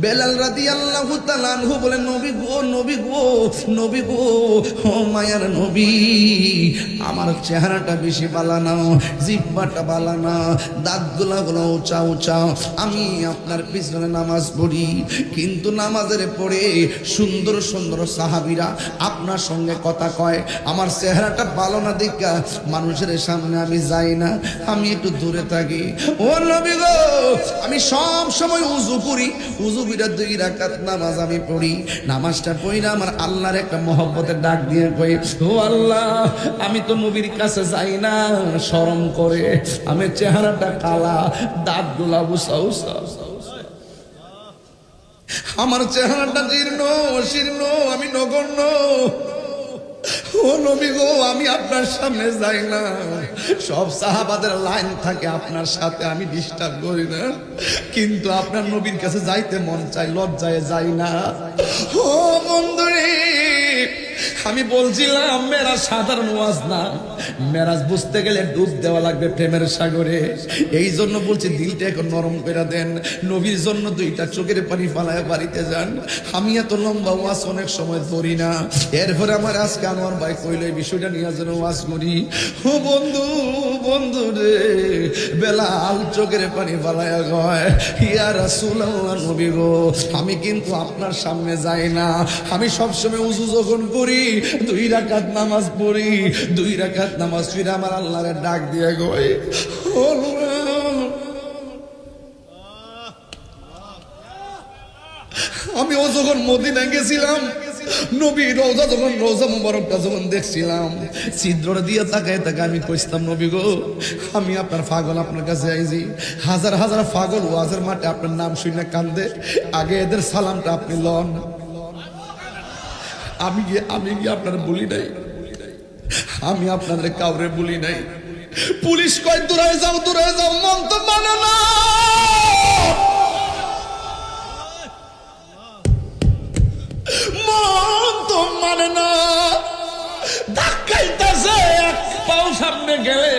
বেলাল রাদিয়াল্লাহু তাআলা আনহু বলেন, নবী গো, নবী গো, নবী গো, ও মায়ার নবী, আমার চেহারাটা বেশি বালা না, জিহ্বাটা বালা না, দাঁতগুলা হলো উঁচা উঁচা, আমি আপনার পিছনে নামাজ পড়ি, কিন্তু নামাজের পরে সুন্দর সুন্দর সাহাবীরা আপনার সঙ্গে কথা কয়, আমার চেহারাটা ভালো না দেখা মানুষের সামনে আমি যাই না, আমি একটু দূরে থাকি। ও নবী গো, আমি সব সময় উযু করি, উযু করে 2 রাকাত নামাজ আমি পড়ি, নামাজটা পড়ি না আমার আল্লাহর একটা মহব্বতের ডাক দিয়ে কই, ও আল্লাহ, আমি তো নবীর কাছে যাই না শরম করে, আমি চেহারাটা কালা, দাঁতগুলা উঁচা উঁচা, আমার চেহারাটা জীর্ণ শীর্ণ, আমি নগণ্য। ও নবী গো, আমি আপনার সামনে যাই না, সব সাহাবাদের লাইন থাকে আপনার সাথে, আমি ডিস্টার্ব করি না, কিন্তু আপনার নবীর কাছে যাইতে মন চাই, লজ্জায় যাই না। ও বন্ধুরে, আমি বলছিলাম মেরাজ সাধারণ ওয়াজ না, মেরাজ বুঝতে গেলে ডুব দেওয়া লাগবে প্রেমের সাগরে, এই জন্য বলছি দিলটা এখন নরম করে দেন, নবীর জন্য 2টা চোখের পানি ফালায় বাড়িতে যান। আমি এত লম্বা ওয়াজ অনেক সময় ধরি না, এরপরে আমার আজকে আনোয়ার ভাই কইল এই বিষয়টা নিয়ে যেন ওয়াজ করি। ও বন্ধু, বন্ধু রে, বেলাল চোখের পানি ফালায় কয়, ইয়া রাসূলুল্লাহ, নবী গো, আমি কিন্তু আপনার সামনে যাই না, আমি সবসময় উযু যখন করি 2 রাকাত নামাজ পড়ি, 2 রাকাত নামাজ পড়ে আমার আল্লাহরে ডাক দিয়ে কই, আমি ও যখন মদিনায় গেছিলাম, নবী রওজা যখন, রওজা মুবারকটা যখন দেখছিলাম, ছিদ্রটা দিয়ে তাকায় তাকায় আমি কইতাম, নবী গো, আমি আপনার পাগল, আপনার কাছে আইছি, হাজার হাজার পাগল ওয়াজের মাঠে আপনার নাম শুনে কান্দে, আগে এদের সালামটা আপনি লন। আমি গিয়ে আপনার বলি নাই, আমি আপনাদের কাউরে বলি নাই। পুলিশ কয় দূরে যাও, দূরে যাও, মন তো মানে না, মন তো মানে না, ধাক্কাইতেছে, 1 পাও সামনে গেলে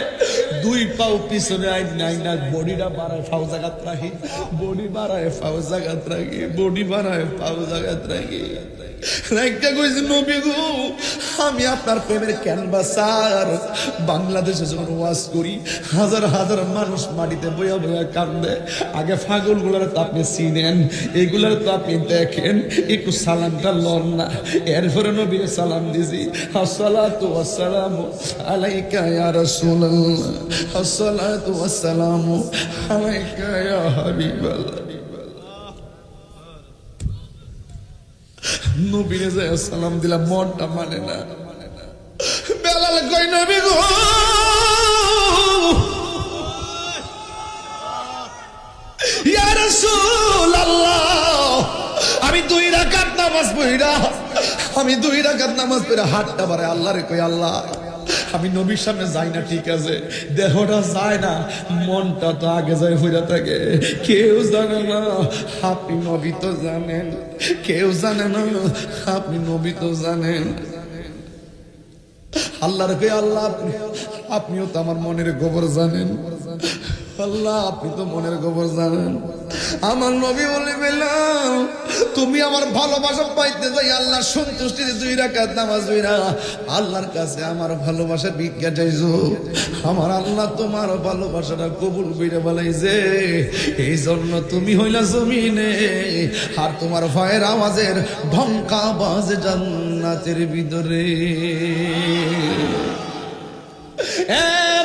2 পাও পিছনে আইনা বডিটা বাড়ায় ফাও জায়গাত রাখি, বডি বাড়ায় ফাও জায়গাত রাখি, বডি বাড়ায় ফাও জায়গাত রাখি। একটা কইছে, নবী গো, আমি আপনার প্রেমের ক্যানভাসার, বাংলাদেশে যখন ওয়াজ করি হাজার হাজার মানুষ মাটিতে বইয়া বইয়া কান্দে, আগে পাগল গুলার তো আপনি চিনেন, এগুলার তো আপনি দেখেন, একটু সালামটা লন না। এরপরে নবীর সালাম দিছি, আসসালাতু ওয়াসসালামু আলাইকা ইয়া রাসূলুল্লাহ, আসসালাতু ওয়াসসালামু আলাইকা ইয়া হাবিবাল্লাহ। নবীরে যায় সালাম দিলাম, মনটা মানে না। বেলাল কই, নবী গো, ইয়া রাসূলুল্লাহ, আমি 2 রাকাত নামাজ পড়িরা, আমি 2 রাকাত নামাজ পড়ে হাতটা বাড়ে আল্লাহরে কই, আল্লাহ, আমি নবীর সামনে যাই না, ঠিক আছে, দেহটা যায় না, মনটা তো আগে যায় হইরা থাকে, কেউ জানে না, আপনি নবী তো জানেন, কেউ জানে না, আপনি নবী তো জানেন। আল্লাহর কই, আল্লাহ, আপনিও তো আমার মনের খবর জানেন, আল্লাহ, আপনি তো মনের খবর জানেন। আমার নবী বলে, বেলাল, তুমি আমার ভালোবাসা পাইতে যাই আল্লাহর সন্তুষ্টিতে 2 রাকাত নামাজ পড়া আল্লাহর কাছে আমার ভালোবাসা ভিক্ষা চাইছো, আমার আল্লাহ তোমার ভালোবাসাটা কবুল করে বলাইছে, এই জন্য তুমি হইলা জমিনে, আর তোমার ভয়ের আওয়াজের ঢঙ্কা বাজে জান্নাতের ভিতরে।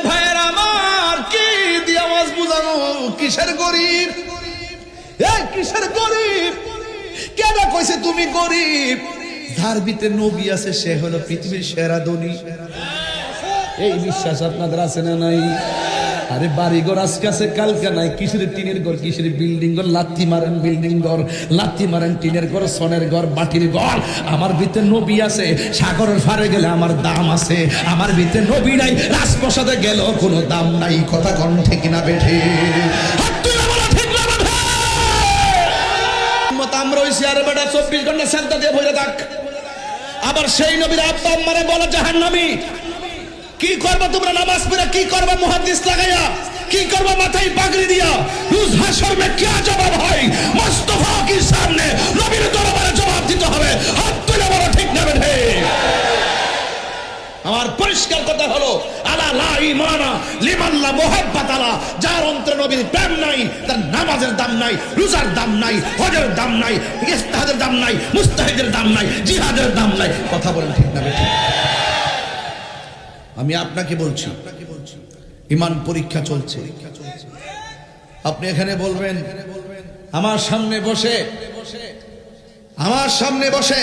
ভাইয়ের আমার, কি দিয়ে আওয়াজ বুঝানো, কিসের গরিব, কিসের গরিব, কেন কইছে তুমি গরিব? যার ভিতরে নবী আছে সে হলো পৃথিবীর সেরা ধনী। এই বিশ্বাস আপনাদের আছে না নাই? আরে বাড়িঘর আজকে আছে কালকে নাই, কিসের টিনের ঘর, কিসের বিল্ডিং ঘর, লাথি মারেন বিল্ডিং ঘর, লাথি মারেন টিনের ঘর, সোনের ঘর, মাটির ঘর। আমার ভিতরে নবী আছে, সাগরের পারে গেলে আমার দাম আছে, আমার ভিতরে নবী নাই, রাজপ্রাসাদে গেল কোনো দাম নাই। কথা কোন ঠিক না বেঠে? আমরা হইছি আরে বেটা 24 ঘন্টা সেজদা দিয়ে ভরে থাক, আবার সেই নবীর আব্বা আম্মারে বলে জাহান্নামী। কি করবা তোমরা নামাজ পড়ে, কি করবা মুহাদ্দিস লাগাইয়া, কি করবা মাথায় পাগড়ি দিয়া? রোজ হাশর মে क्या जवाब है? मुस्तफा की शान নবীর প্রেম নাই, তার নামাজের দাম নাই, রোজার দাম নাই, হজের দাম নাই, ইস্তেহাদের দাম নাই, মুস্তাহিদের দাম নাই, জিহাদের দাম নাই। কথা বলেন ঠিক না বেঠিক? আমি আপনাকে বলছি, ঈমান পরীক্ষা চলছে। আপনি এখানে বলবেন আমার সামনে বসে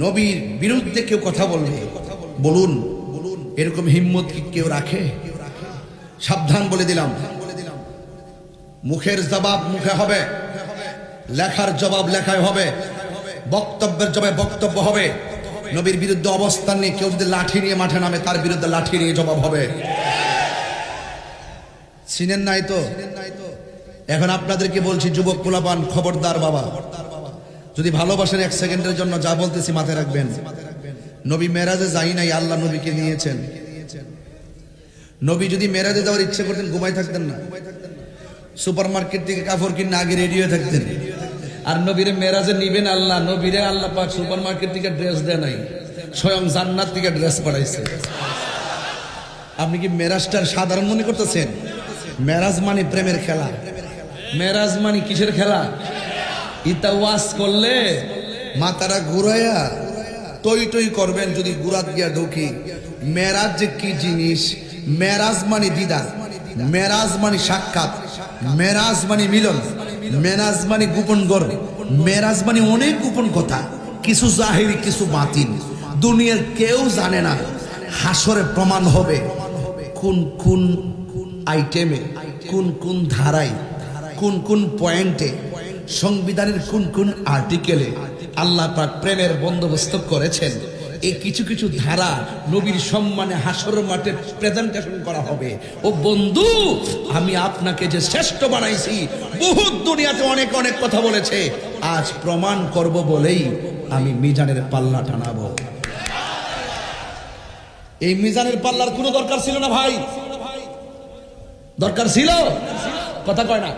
নবীর বিরুদ্ধে কেউ কথা বলবে, বলুন এরকম হিম্মত কি কেউ রাখে? সাবধান বলে দিলাম, মুখের জবাব মুখে হবে, লেখার জবাব লেখায় হবে, বক্তব্যের জবাব বক্তব্য হবে। নবীর বিরুদ্ধে অবস্থান নিয়ে কেউ যদি লাঠি নিয়ে মাঠে নামে, তার বিরুদ্ধে লাঠি নিয়ে জবাব হবে। চিনেন নাই তো? এখন আপনাদেরকে বলছি, যুবক পোলাপান, খবরদার বাবা, যদি ভালোবাসেন 1 সেকেন্ডের জন্য যা বলতেছি মাথায় রাখবেন। নবী মেরাজে যাই নাই, আল্লাহ নবীকে নিয়েছেন। নবী যদি মেরাজে যাওয়ার ইচ্ছে করতেন, ঘুমাই থাকতেন না, সুপার মার্কেট থেকে কাপড় কিনে আগে রেডি হয়ে থাকতেন। আর নবীরে মেরাজে নিবেন আল্লাহ, নবীরে আল্লাহ পাক সুপার মার্কেট থেকে ড্রেস দেয় নাই, স্বয়ং জান্নাত থেকে ড্রেস পাঠাইছে। আপনি কি মেরাজটার সাধারণ মনে করতেছেন? মেরাজ মানে প্রেমের খেলা, মেরাজ মানে কিসের খেলা? ইতা ওয়াজ করলে মাথাটা ঘুরাইয়া টই টই করবেন যদি গুরাত গিয়া ঢুকি। মেরাজ যে কি জিনিস? মেরাজ মানে দিদার, মেরাজ মানে সাক্ষাৎ, মেরাজ মানে মিলন, মেরাজ মানে গোপন গর, মেরাজ মানে অনেক গোপন কথা, কিছু জাহিরি কিছু বাতিল, দুনিয়ার কেউ জানে না। হাসরে প্রমাণ হবে কোন কোন আইটেমে, কোন কোন ধারায়, কোন কোন পয়েন্টে, সংবিধানের কোন কোন আর্টিকেলে আল্লাহ পাক প্রেমের বন্দোবস্ত করেছেন। এই কিছু কিছু ধারা নবীর সম্মানে হাসর মাঠে প্রেজেন্টেশন করা হবে। ও বন্ধু, আমি আপনাকে যে শ্রেষ্ঠ বানাইছি, বহুত দুনিয়াতে অনেক অনেক কথা বলেছে, আজ প্রমাণ করব বলেই আমি মিজানের পাল্লা টানাবো। এই মিজানের পাল্লার কোনো দরকার ছিল না ভাই, দরকার ছিল? কথা কয় না।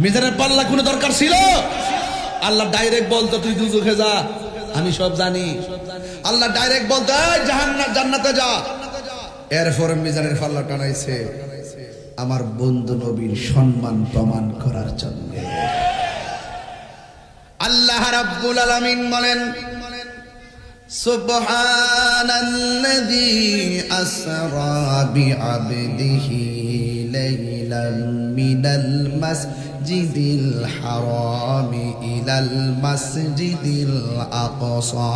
মিজানের পাল্লা কোনো দরকার ছিল? আল্লাহ ডাইরেক্ট বলতো তুই দুজখে যা, আমি সব জানি। আল্লাহ ডাইরেক্ট বলতো জান্নাতে যা। এরপর মিজানের পাল্লা টানাইছে আমার বন্ধু নবীর সম্মান প্রমাণ করার জন্য। আল্লাহ রাব্বুল আলামিন বলেন, সুবহানাল্লাযী আসরা বিআবদিহি লাইলাম মিনাল মাসজিদিল হারাম ইলাল মাসজিদিল আকসা।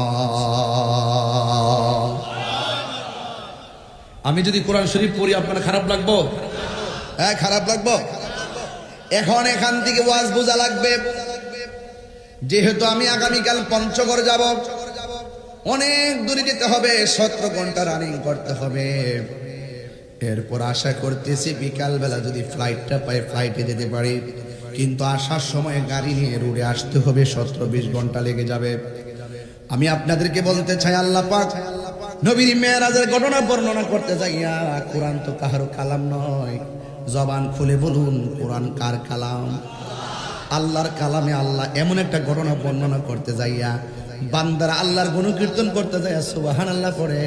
আমি যদি কোরআন শরীফ পড়ি আপনার খারাপ লাগবো? হ্যাঁ, খারাপ লাগবো। এখন এখান থেকে ওয়াজ বোঝা লাগবে, যেহেতু আমি আগামীকাল পঞ্চগড় যাব, অনেক দূরে যেতে হবে, 17 ঘন্টা রানিং করতে হবে। এরপর আশা করতেছি বিকাল বেলা যদি ফ্লাইটটা পাই, ফ্লাইটে যেতে পারি, কিন্তু আসার সময় গাড়ি নিয়ে রোডে আসতে হবে, 17-20 ঘন্টা লেগে যাবে। আমি আপনাদেরকে বলতে চাই, আল্লাহ পাক নবীর মেরাজের ঘটনা বর্ণনা করতে যাইয়া, কোরআন তো কাহারো কালাম নয়, জবান খুলে বলুন কোরআন কার কালাম? আল্লাহর কালামে। আল্লাহ এমন একটা ঘটনা বর্ণনা করতে যাইয়া বান্দারা আল্লাহর গুণকীর্তন করতে যায় সুবহানাল্লাহ পড়ে,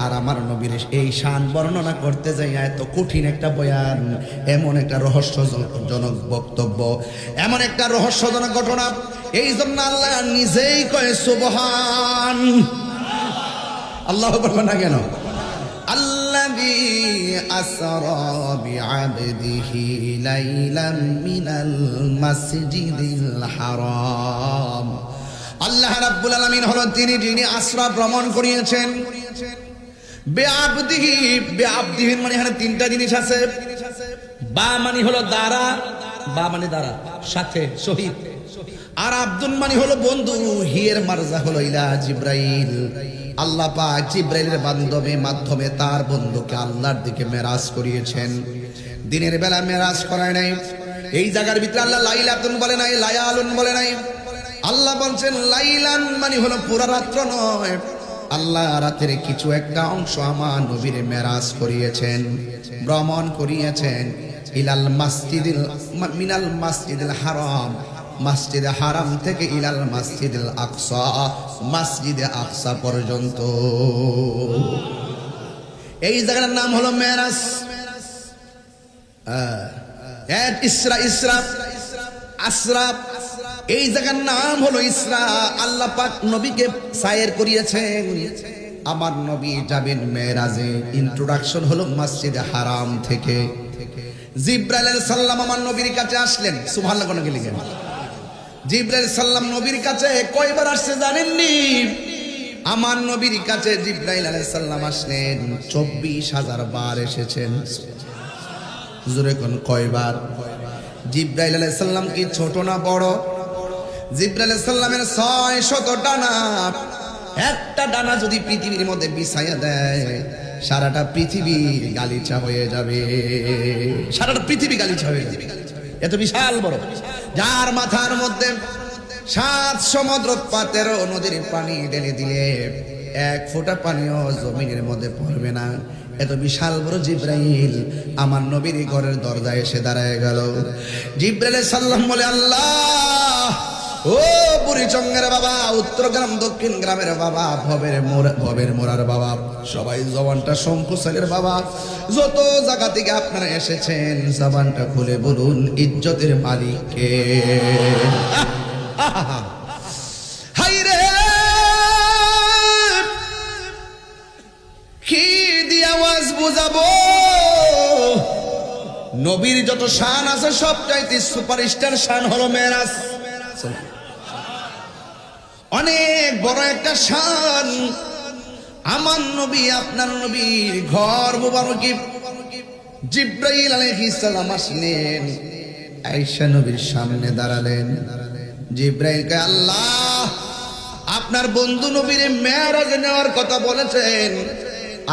আর আমার নবীর এই শান বর্ণনা করতে যাইয়া এত কঠিন একটা বয়ান, এমন একটা রহস্যজনক বক্তব্য, এমন একটা রহস্যজনক ঘটনা। এই জন্য আল্লাহ নিজেই কয় সুবহান। আল্লাহ বলবেন না কেন? আল্লাযী আসরা বিআবদিহি লাইলাম মিনাল মাসজিদিল হারাম। আল্লাহ রাব্বুল আলামিন হলো যিনি আসরা ভ্রমণ করিয়েছেন। বিআবদিহি, বিআবদিহি মানে এখানে 3টা জিনিস আছে। বা মানে হলো দ্বারা, বা মানে দ্বারা সাথে শহীদ, আর আব্দুল মানে হলো বন্ধু, হিয়ের মারজা হলো ইলা জিব্রাইল। আল্লাহ পাক জিব্রাইলের মাধ্যমে তার বন্ধুকে আল্লাহর দিকে মেরাজ করিয়েছেন। দিনের বেলা মেরাজ করায় নাই। এই জায়গার ভিতরে আল্লাহ লাইলাতুন বলে নাই, লায়ালুন বলে নাই। আল্লাহ বলছেন লাইলান মানে হলো পুরা রাত্র নয়, আল্লাহ রাতের কিছু একটা অংশ আমার নবীর মেরাজ করিয়েছেন, ভ্রমণ করিয়েছেন। ইলাল মাসজিদিল মিনাল মাসজিদিল হারাম, মসজিদে হারাম থেকে ইলাল মসজিদুল আকসা, মসজিদে আকসা পর্যন্ত। এই জায়গার নাম হলো মেরাজ। ইসরা ইসরা আশরাফ, এই জায়গার নাম হলো ইসরা। আল্লাহ পাক নবীকে সায়ের করিয়েছেন। আমার নবী যাবেন মেরাজে, ইন্ট্রোডাকশন হলো মসজিদে হারাম থেকে। জিব্রাইল আলাইহিস সালাম আমার নবীর কাছে আসলেন। সুবহানাল্লাহ কোন গেলি কেন? জিব্রাইল সাল্লাম নবীর কাছে কয়বার আসছে জানেননি? আমার নবীর কাছে জিব্রাইল আলাইহিস সালাম আসলেন 24,000 বার এসেছেন। জোরে কোন কয়বার? জিব্রাইল আলাইহিস সালাম কি ছোট না বড়? জিব্রাইল আলাইহিস সালামের 600 ডানা। একটা ডানা যদি পৃথিবীর মধ্যে বিছাইয়া দেয়, সারাটা পৃথিবী গালিচা হয়ে যাবে। সারাটা পৃথিবী গালিচা হয়ে যাবে, এত বিশাল বড়। যার মাথার মধ্যে 7 সমুদ্র 13 নদীর পানি ঢেলে দিলে 1 ফোঁটা পানিও জমিনের মধ্যে পড়বে না। এত বিশাল বড় জিব্রাইল আমার নবীর ঘরের দরজায় এসে দাঁড়ায় গেল। জিব্রাইল সাল্লাম বলে, আল্লাহ, ও বুড়িচঙ্গের বাবা, উত্তর গ্রাম দক্ষিণ গ্রামের বাবা, ভবের মোড়ার বাবা, সবাই জবানটা শঙ্কুশালের বাবা, যত জায়গা থেকে আপনারা এসেছেন জবানটা খুলে বলুন ইজ্জতের মালিক কে? হাই রে, কি দিয়ে আওয়াজ বুঝাবো? নবীর যত শান আছে সবচাইতে সুপারস্টার শান হলো মেরাজ। অনেক বড় একটা শান। আমার নবী আপনার নবীর ঘর মুবারকে জিব্রাইল আলাইহিস সালাম আসলেন, আয়েশা নবীর সামনে দাঁড়ালেন। জিব্রাইলকে, আল্লাহ আপনার বন্ধু নবীর মেরাজে নেওয়ার কথা বলেছেন,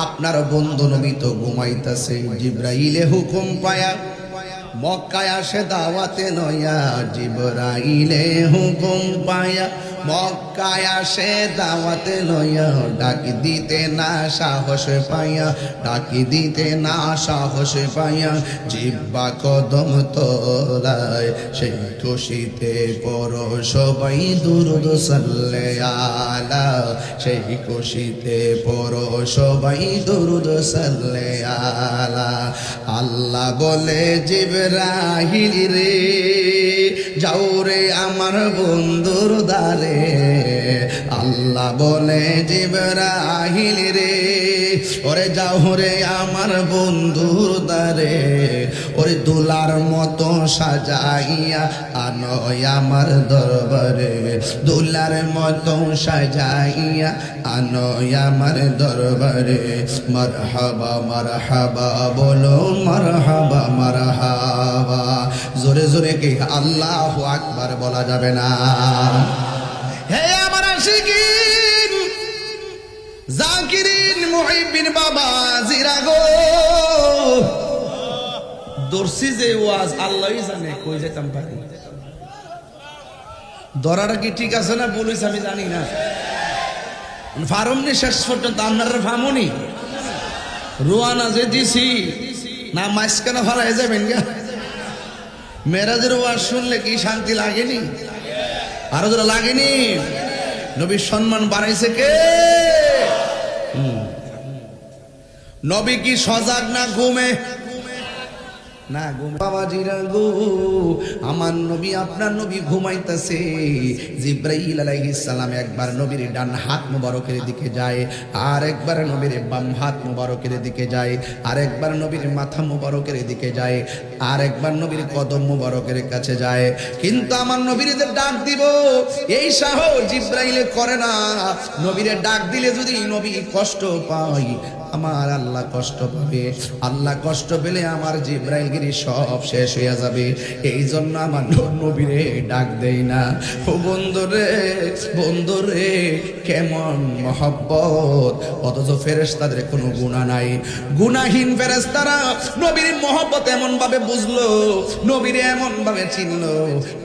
আপনার বন্ধু নবী তো ঘুমাইতেছে। জিব্রাইলে হুকুম পায়া মক্কায় আসে দাওয়াতে নয়া। জিব্রাইলে হুকুম পায়া মক্কায় আসে দাওয়াতে লইয়া। ডাক দিতে না সাহস পাইয়া, ডাক দিতে না সাহস পাইয়া, জিব্বা কদম তোলায় সেই খুশিতে পড়ো সবাই দুরূদ সাল্লে আলা। সেই খুশিতে পড়ো সবাই দুরূদ সাল্লে আলা। আল্লাহ বলে, জিবরাইল রে যাও রে আমার বন্ধুর দ্বারে। আল্লাহ বলে, জিবরাইল রে ওরে যাও রে আমার বন্ধুর দ্বারে। ওরে দুলার মতো সাজাইয়া আনো আমার দরবারে। দুলার মতো সাজাইয়া আনো আমার দরবারে। মারহাবা মারহাবা বলো, মারহাবা মারহাবা। জোরে জোরে কি আল্লাহু আকবার বলা যাবে না? হে আমার আশিকিন জাকিরিন মুহিবিন বাবা জিরা গো, দর্শি যে ওয়াজ আল্লাহই জানে কই যেতাম পারি। দরাটা কি ঠিক আছে না বলিস আমি জানি না। ফার্মনি শেষ পর্যন্ত আপনার ফার্মনি রোয়ানা যে দিছি না মাঝখানে ফালাই যাবেন গা। মেরাজের ওয়াজ শুনলে কি শান্তি লাগেনি? আরো যারা লাগেনি? নবীর সম্মান বাড়াইছে কে? নবী কি সজাগ না ঘুমে? না ঘুমে। বাবাজিরা গো, আমার নবী আপনার নবী ঘুমাইতেছে। জিব্রাইল আলাইহিস সালাম একবার নবীর ডান হাত মুবারকের দিকে যায়, আর একবার নবীর বাম হাত মুবারকের দিকে যায়, আর একবার নবীর মাথা মুবারকের দিকে যায়, আর একবার নবীর কদম মুবারকের কাছে যায়। কিন্তু আমার নবীর যে ডাক দিব এই সাহস জিব্রাইলে করে না। নবীরে ডাক দিলে যদি নবী কষ্ট পায়, আমার আল্লাহ কষ্ট পাবে। আল্লাহ কষ্ট পেলে আমার জিব্রাইলগিরি সব শেষ হয়ে যাবে। এই জন্য আমার নবীরে ডাক দেই না। ও বন্ধুরে, বন্ধুরে, কেমন মহব্বত! অথচ ফেরেশতাদের কোনো গুনাহ নাই। গুনাহীন ফেরেশতারা নবীর মহব্বত এমন ভাবে বুঝলো, নবীরে এমন ভাবে চিনলো,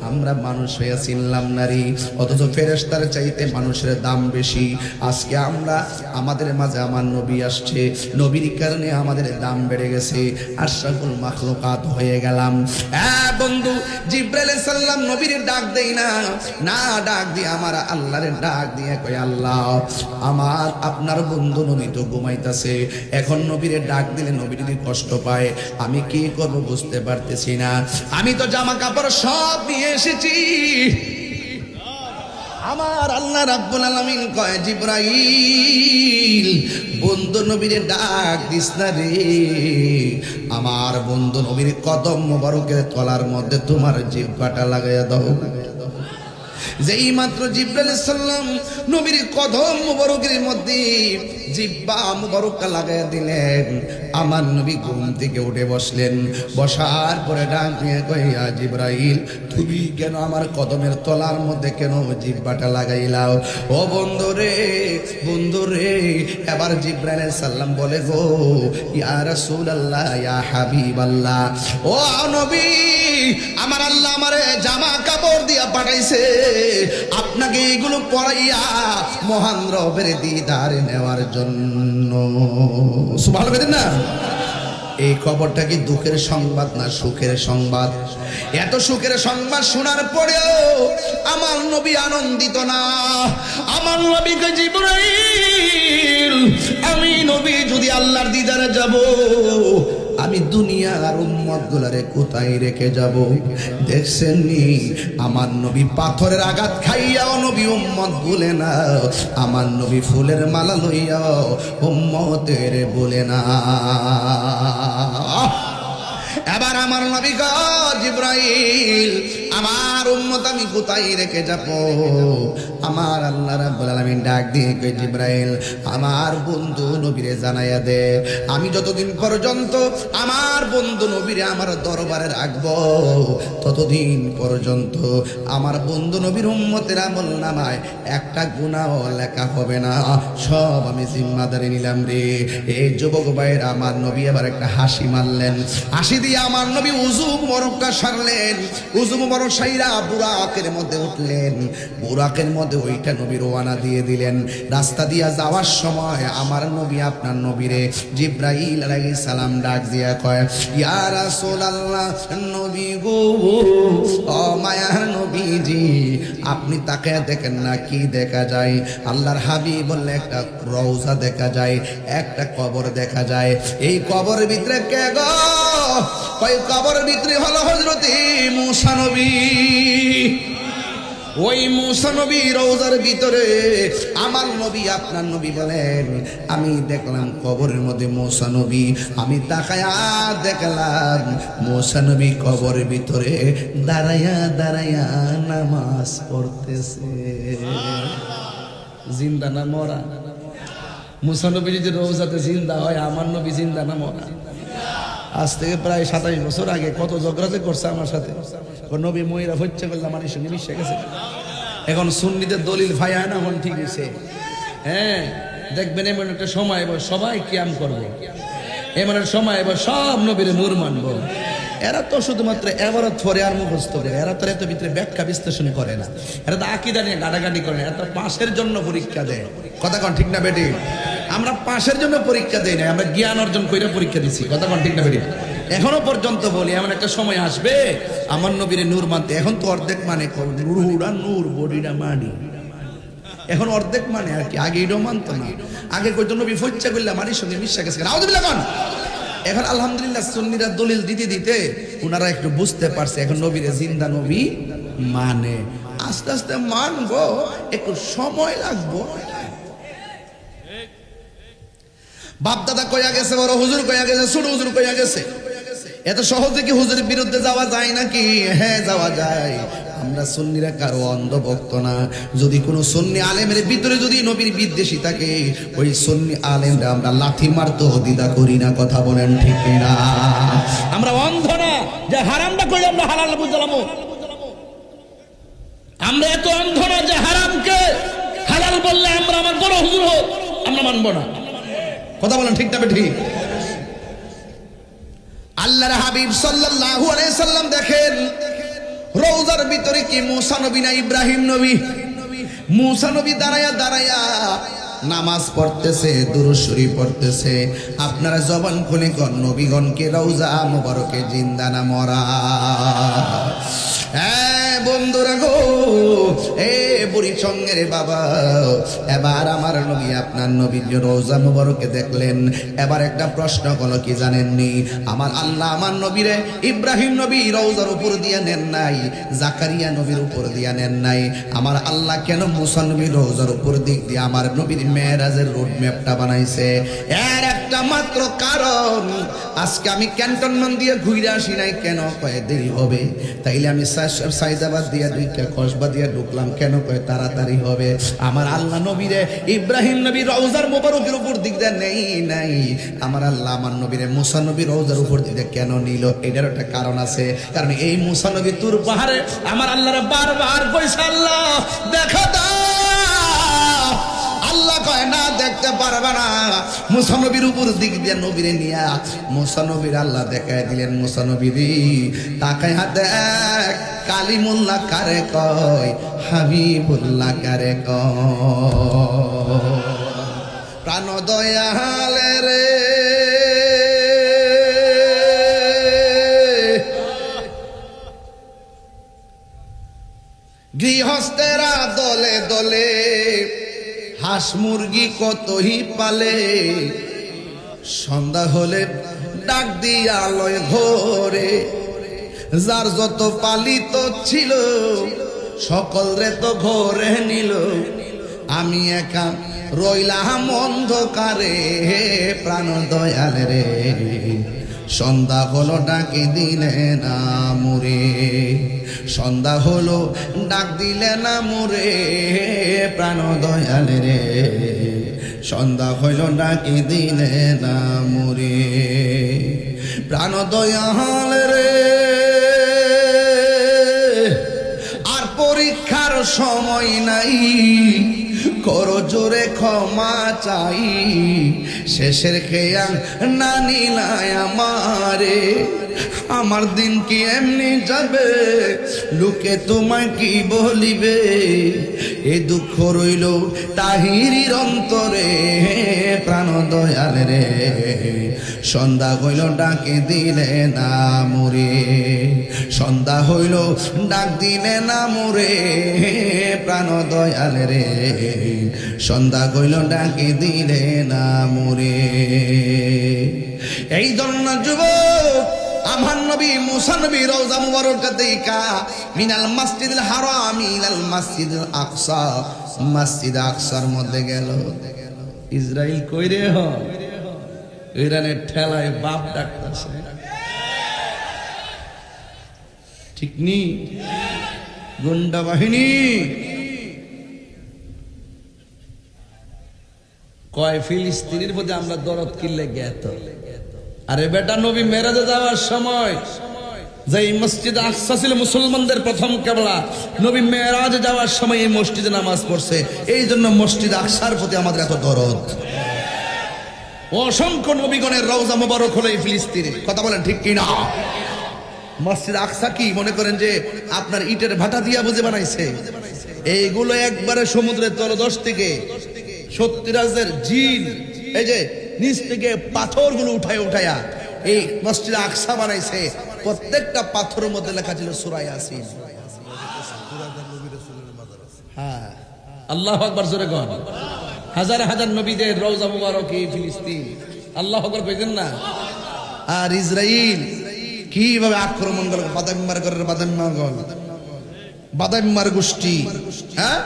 আমরা মানুষ হয়ে চিনলাম নারী। অথচ ফেরেশতার চাইতে মানুষের দাম বেশি। আজকে আমরা আমাদের মাঝে আমার নবী আসছে, গেছে, নবীর কারণে আমাদের দাম বেড়ে গেছে, আশরাফুল মাখলুকাত হয়ে গেলাম। বন্ধু, জিবরাইল আলাইহিস সালাম নবীর ডাক দেই না, না ডাক দিয়ে আমার আল্লাহরে ডাক দিয়ে কই, আল্লাহ আমার আপনার বন্ধু নবী তো ঘুমাইতেছে, এখন নবীরে ডাক দিলে নবী যদি কষ্ট পায় আমি কি করব বুঝতে পারতেছি না। আমি তো জামা কাপড় সব নিয়ে এসেছি। আমার আল্লাহ রাব্বুল আলামিন কয়, জিবরাইল বন্ধু নবীরে ডাক দিস না রে, আমার বন্ধু নবীর কদম মোবারকের তলার মধ্যে তোমার জিহ্বাটা লাগাইয়া দাও। যেই মাত্র জিবরাইল আলাইহিস সালাম নবীর কদম মোবারকের মধ্যে জিহ্বা মোবারকটা লাগাইয়া দিলেন, আমার নবী ঘুম থেকে উঠে বসলেন। বসার পরে ডাক দিয়ে কয়, ইয়া জিবরাইল তুমি কেন আমার কদমের তলার মধ্যে কেন জিহ্বাটা লাগাইলাও? ও বন্ধু রে, এবার জিবরাইল আলাইহিস সালাম বলে, গো ইয়া রাসূলুল্লাহ, ইয়া হাবিবাল্লাহ, ও নবী আমার আল্লাহ আমারে জামা কাপড় দিয়া পাঠাইছে আপনাকে এগুলো পরাইয়া মহান রবের দিদার নেওয়ার জন্য। সুবহানাল্লাহ না? এই খবরটা কি দুঃখের সংবাদ না সুখের সংবাদ? এত সুখের সংবাদ শোনার পরেও আমার নবী আনন্দিত না। আমার নবীকে, জিবরাইল আমি নবী যদি আল্লাহর দিদারে যাব, আমি দুনিয়ার উম্মত গুলারে কোথায় রেখে যাব? দেখছেন নি আমার নবী পাথরের আঘাত খাইয়াও নবী উম্মত বলে না, আমার নবী ফুলের মালা লইয়াও উম্মতের বলে না। এবার আমার নবী কয়, জিবরাইল আমার উম্মত আমি কোথায় রেখে যাব? আমার আল্লাহ রাব্বুল আলামিন ডাক দিয়ে কয়, জিবরাইল আমার বন্ধু নবীরে জানাইয়া দে, আমি যতদিন পর্যন্ত আমার বন্ধু নবীরে আমার দরবারে রাখবো ততদিন পর্যন্ত আমার বন্ধু নবীর উম্মতের আমল নামায় একটা গুনাহও লেখা হবে না, সব আমি জিম্মাদারি নিলাম রে। এই যুবক ভাইয়ের আমার নবী এবার একটা হাসি মারলেন, হাসি দিয়ে আমার নবী উযু মুবারকটা সারলেন, উযু মুবারক সাইরা বুরাকের মধ্যে উঠলেন, বুরাকের মধ্যে ওইটা নবী রওনা দিয়ে দিলেন। রাস্তা দিয়া যাওয়ার সময় আমার নবী আপনার নবীরে জিবরাইল আলাইহিস সালাম ডাক দিয়া কয়, ইয়া রাসূলুল্লাহ নবী গো, ও মায়ার নবীজি আপনি তাকায় দেখেন না কি দেখা যায়? আল্লাহর হাবিব বললে একটা রওজা দেখা যায়, একটা কবর দেখা যায়। এই কবরের ভিতরে কে গো? কয় কবরের ভিতরে হলো হযরত মুসা নবী। ওই মুসা নবী রওজার ভিতরে আমার নবী আপনার নবী বলেন, আমি দেখলাম কবরের মধ্যে মুসা নবী, আমি তাকায়া দেখলাম মুসা নবী কবরের ভিতরে দাঁড়ায়া দাঁড়ায়া নামাজ পড়তেছে। জিন্দা না মরা? মুসা নবী যদি রওজাতে জিন্দা হয়, আমার নবী জিন্দা না মরা? আজ থেকে প্রায় 27 বছর আগে কত ঝগড়া করছে আমার সাথে, নবী মহিলা হচ্ছে বললাম আমার সঙ্গে মিশে গেছে। এখন সুন্নিদের দলিল ভাইয়া না এখন ঠিক আছে। হ্যাঁ দেখবেন এমন একটা সময় এবার সবাই কিয়াম করবে, এমন একটা সময় এবার সব নবীর নূর মানবো। এরা তো শুধুমাত্র এবারত পরে আর মুখস্থ করে, এরা তো এত ভিতরে ব্যাখ্যা বিশ্লেষণ করে না, এরা তো আকীদা নিয়ে গাড়াগাড়ি করে না, এরা তো পাশের জন্য পরীক্ষা দেয়। কথা কন ঠিক না বেটি? আমরা পাশের জন্য পরীক্ষা দেই না, আমরা জ্ঞান অর্জন করে পরীক্ষা দিচ্ছি। কথা কন ঠিক না বেটি? এখনো পর্যন্ত বলি এমন একটা সময় আসবে আমার নবীর নূর মানতে। এখন তো অর্ধেক মানে রুহুরা নূর, বডিরা মানি, এখন অর্ধেক মানে আর কি। আগে এটাও মানতো না, আগে কইতো নবী ফচ্চা করলাম মানির সঙ্গে মিশা গেছে। আউযুবিল্লাহ কোন? এখন আলহামদুলিল্লাহ সুন্নিরা দলিল দিতে দিতে ওনারা একটু বুঝতে পারছে এখন নবীরে জিন্দা নবী মানে। আস্তে আস্তে মানবো, একটু সময় লাগবো। বাপ দাদা কইয়া গেছে, বড় হুজুর কইয়া গেছে, ছোট হুজুর কইয়া গেছে, এত সহজে কি হুজুরের বিরুদ্ধে যাওয়া যায় নাকি? হ্যাঁ যাওয়া যায়। আমরা সুন্নিরা কারো অন্ধভক্ত না। যদি কোনো সুন্নি আলেমের ভিতরে যদি নবীর বিদ্বেষী থাকে, ওই সুন্নি আলেমরা আমরা লাথি মারতে দ্বিধা করি না। কথা বলেন ঠিক না? আমরা অন্ধ না যে হারামটা কই আমরা হালাল বুঝলাম। আমরা এত অন্ধ না যে হারামকে হালাল বললে আমরা আমার বড় হুজুর হোক আমরা মানবো না। কথা বলেন ঠিক না ঠিক? আল্লাহর হাবিব সাল্লাল্লাহু আলাইহি সাল্লাম দেখেন রওজার ভিতরে কি মুসা নবী না ইব্রাহিম নবী? মুসা নবী দাঁড়ায়া দাঁড়ায়া নামাজ পড়তেছে, দুরূদ শরীফ পড়তেছে, আপনারা জবান খুলে কোন নবীগণকে রওজা মোবারকে জিন্দা না মরা? বন্ধুরা গো, বুড়ি সঙ্গের বাবা, এবার আমার নবী আপনার নবীর রওজা মুবারকে দেখলেন। এবার একটা প্রশ্ন হলো, কি জানেননি? আমার আল্লাহ আমার নবীরে ইব্রাহিম নবী রওজার উপর দিয়ে নেন নাই, জাকারিয়া নবীর উপর দিয়ে নেন নাই। আমার আল্লাহ কেন মুসা নবীর রওজার উপর দিক দিয়ে আমার নবীর মেরাজের রোড ম্যাপটা বানাইছে? এর একটা মাত্র কারণ, আজকে আমি ক্যান্টনমেন্ট দিয়ে ঘুরে আসি নাই কেন? কয়ে দেরি হবে। তাইলে আমি সাইদাবাদ দিয়ে দুইটা কসবা দিয়ে ঢুকলাম কেন? কয়ে তাড়াতাড়ি হবে। আমার আল্লাহ নবীরে ইব্রাহিম নবী রওজার মোবারকের উপর দিক দিয়ে নেই নাই, আমার আল্লাহ আমার নবীরে মুসা নবী রওজার উপর দিক দিয়ে কেন নিল? এটার একটা কারণ আছে। কারণ এই মুসা নবী তুর পাহাড়ে আমার আল্লাহরে বারবার কইছে, আল্লাহ দেখা দাও। আল্লাহ কয় না, দেখতে পারবে না। মুসা নবীর উপর দিক দিয়ে নবীরে নিয়া মুসা নবীর আল্লাহ দেখায় দিলেন। মুসা নবীরে তাকায় দেখ, কালিমুল্লাহ কারে কয়, হাবিবুল্লাহ কারে কয়। প্রাণ দয়ালে রে, গৃহস্থেরা দলে দলে হাঁস মুরগি কতই পালে, সন্ধ্যা হলে ডাক দিয়া লয় ঘরে, যার যত পালিত ছিল সকল রে তো ঘরে নিল, আমি একা রইলাম অন্ধকারে। প্রাণ দয়াল রে, সন্ধ্যা হলো ডাকে দিলে না মুরে, সন্ধ্যা হলো ডাক দিলে না মুরে। প্রাণ দয়াল রে, সন্ধ্যা হইল ডাকে দিলে না মুরে। প্রাণ দয়াল রে, আর পরীক্ষার সময় নাই, করো জোরে ক্ষমা চাই, শেষের খেয়া না নিলাই আমারে। আমার দিন কি এমনি যাবে, লোকে তোমায় কি বলিবে? এ দুঃখ রইল তাহিরির অন্তরে। প্রাণ দয়াল রে, সন্ধ্যা হইল ডাকে দিলে না মুরে, সন্ধ্যা হইল ডাক দিলে না মুরে। প্রাণ দয়াল রে, সন্ধ্যা হইল ডাকে দিলে না মুরে। এই জন্য যুবক, আমার নবী মুসা নবী রওজা মুবারক দেখা মিনাল মসজিদুল হারাম ইলাল মসজিদুল আকসা, মসজিদ আকসার মধ্যে গেল। ইসরাইল কই রে? হ ইরানের ঠেলায় বাপ ডাকতেছে, ঠিক নি? গুন্ডা বাহিনী কয় ফিলিস্তিনের প্রতি আমরা দরদ কিনলে জ্ঞাত। আরে বেটা, নবী মেরাজে যাওয়ার সময় যে মসজিদ আকসা ছিল মুসলমানদের প্রথম কিবলা, নবী মেরাজে যাওয়ার সময় এই মসজিদে নামাজ পড়ছে। এই জন্য মসজিদ আকসার প্রতি আমাদের এত দরদ। অসংখ্য নবীগণের রওজা মোবারক হলো এই ফিলিস্তিনে। কথা বলেন ঠিক কি না? মসজিদ আকসা কি মনে করেন যে আপনার ইটের ভাটা দিয়া বুঝে বানাইছে? এইগুলো একবারে সমুদ্রের তলদেশ থেকে 70 রাজের জিন, এই যে নিচ থেকে পাথরগুলো উঠায়া এই মসজিদ আকসা বানাইছে। প্রত্যেকটা পাথরের মধ্যে লেখা ছিল সূরা ইয়াসিন। হ্যাঁ, আল্লাহু আকবার জোরে কোন। হাজার হাজার নবীদের রওজা মুবারক এই ফিলিস্তিন। আল্লাহু আকবার কইতেন না? আর ইসরাইল কিভাবে আক্রমণ করল, বাদাম্মার গোষ্ঠী। হ্যাঁ,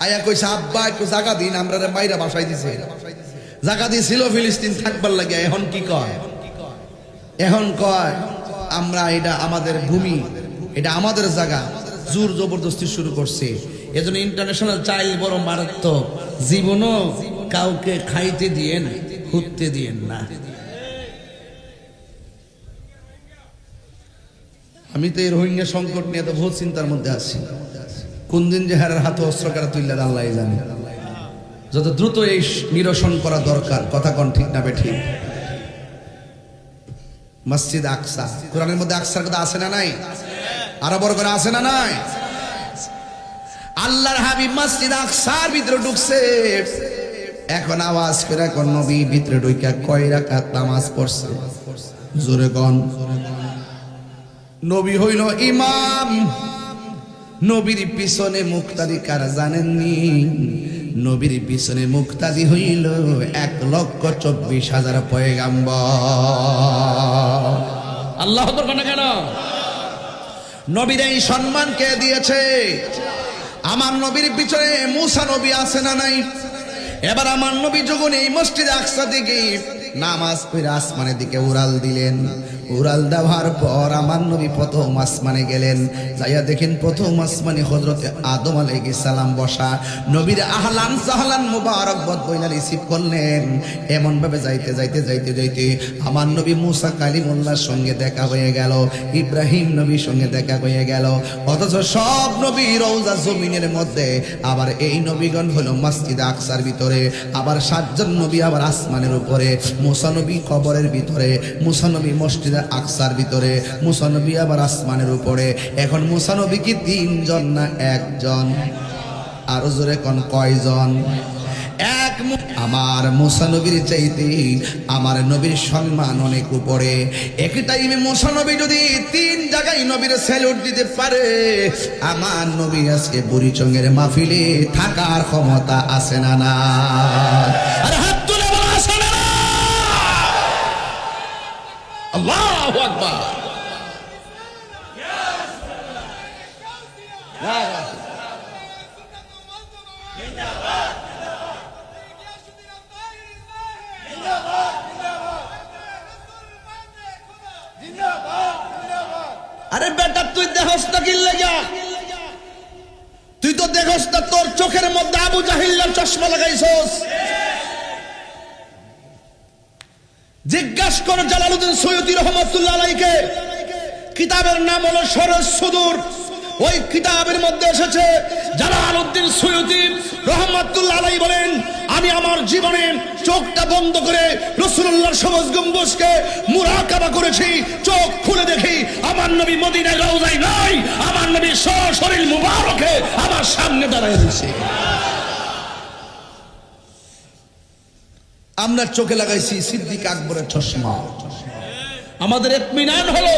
আয়া কইছে আব্বা একটু জায়গা দিন, আমরা মাইরা বাসাই দিছে। জায়গা দিয়েছিল ফিলিস্তিন থাকবার লাগে। এখন কি কয়? এখন কয় আমরা, এটা আমাদের ভূমি, এটা আমাদের জায়গা। জোর জবরদস্তি শুরু করছে। এজন্য ইন্টারন্যাশনাল চাইল বড় মারাত্মক। জীবনও কাউকে খাইতে দিয়েন, হুততে দিয়েন না। আমি তো এই রোহিঙ্গা সংকট নিয়ে তো বহুত চিন্তার মধ্যে আছি। কোন দিন যে হারের হাতে অস্ত্র কাটা তুললে আল্লাহ জানে। যত দ্রুত এই নিরসন করা দরকার। কথা কোন ঠিক না বেঠিক? মসজিদ আকসা, কোরআনের মধ্যে আকসার কথা আছে না নাই? আরো বড় করে আছে না নাই? আল্লাহর হাবিব মসজিদ আকসার ভিতরে ঢুকছে। এখন আওয়াজ করে কোন নবী ভিতরে ঢুইকা কয় রাকাত নামাজ পড়ছে? জোরে কোন। নবী হইল ইমাম। নবীর পিছনে মুক্তাদি কারা জানেননি? নবীর পিছনে মুক্তাদি হইল 1,24,000 পয়গাম্বর। আল্লাহ আকবার কেন? নবীর এই সম্মান কে দিয়েছে? আমার নবীর পিছনে মুসা নবী আছে না নাই? এবার আমার নবী যখন এই মসজিদে আকসা থেকে নামাজ পড়ে আসমানের দিকে উড়াল দিলেন, উড়াল দেওয়ার পর আমার নবী প্রথম আসমানে গেলেন। যাইয়া দেখেন প্রথম আসমানে হযরতে আদম আলাইহিস সালাম বসা। নবীর আহলান সাহলান মুবারকবাদ বইলা রিসিভ করলেন। এমন ভাবে যাইতে যাইতে যাইতে যাইতে আমার নবী মুসা কালিমুল্লাহর সঙ্গে দেখা হয়ে গেল, ইব্রাহিম নবীর সঙ্গে দেখা হয়ে গেল। অথচ সব নবী রওজা জমিনের মধ্যে, আবার এই নবীগণ হলো মসজিদ আকসার ভিতরে, আবার 7 জন নবী আবার আসমানের উপরে, মুসা নবী কবরের ভিতরে, মুসা নবী মসজিদ আকসার ভিতরে, মুসা নবী আবার আসমানের উপরে। এখন মুসা নবী কি 3 জন না 1 জন? আরো জোরে কোন কয়জন? এক। আমার মুসা নবীর চাইতে আমার নবীর সম্মান অনেক উপরে। একই টাইমে মুসা নবী যদি 3 জায়গায় নবীর স্যালুট দিতে পারে, আমার নবী আজকে বুড়িচঙ্গের মাহফিলে থাকার ক্ষমতা আছে না? না, আরে হাত তুলে বলা আছে না? আল্লাহু আকবার। আরে বেটা তুই দেখস না কি লাগা? তুই তো দেখস না তোর চোখের মধ্যে আবু জাহিলের চশমা লাগাইছস। জিজ্ঞাসা কর জালালউদ্দিন সৈয়দী রহমাতুল্লাহ আলাইহিকে, কিতাবের নাম হলো সরস সুদূর। ওই কিতাবের মধ্যে এসেছে জালালউদ্দিন সৈয়দী রহমাতুল্লাহ আলাইহি বলেন, আমি আমার জীবনে চোখটা বন্ধ করে রাসূলুল্লাহর সবুজ গম্বুজকে মুরাকাবা করেছি। চোখ খুলে দেখি আমার নবী মদিনায় রওজায় নাই, আমার নবী সশরীর মুবারকে আমার সামনে দাঁড়ায় রয়েছে। আমরা চোখে লাগাইছি সিদ্দিক আকবরের চশমা। আমাদের ইতমিনান হলো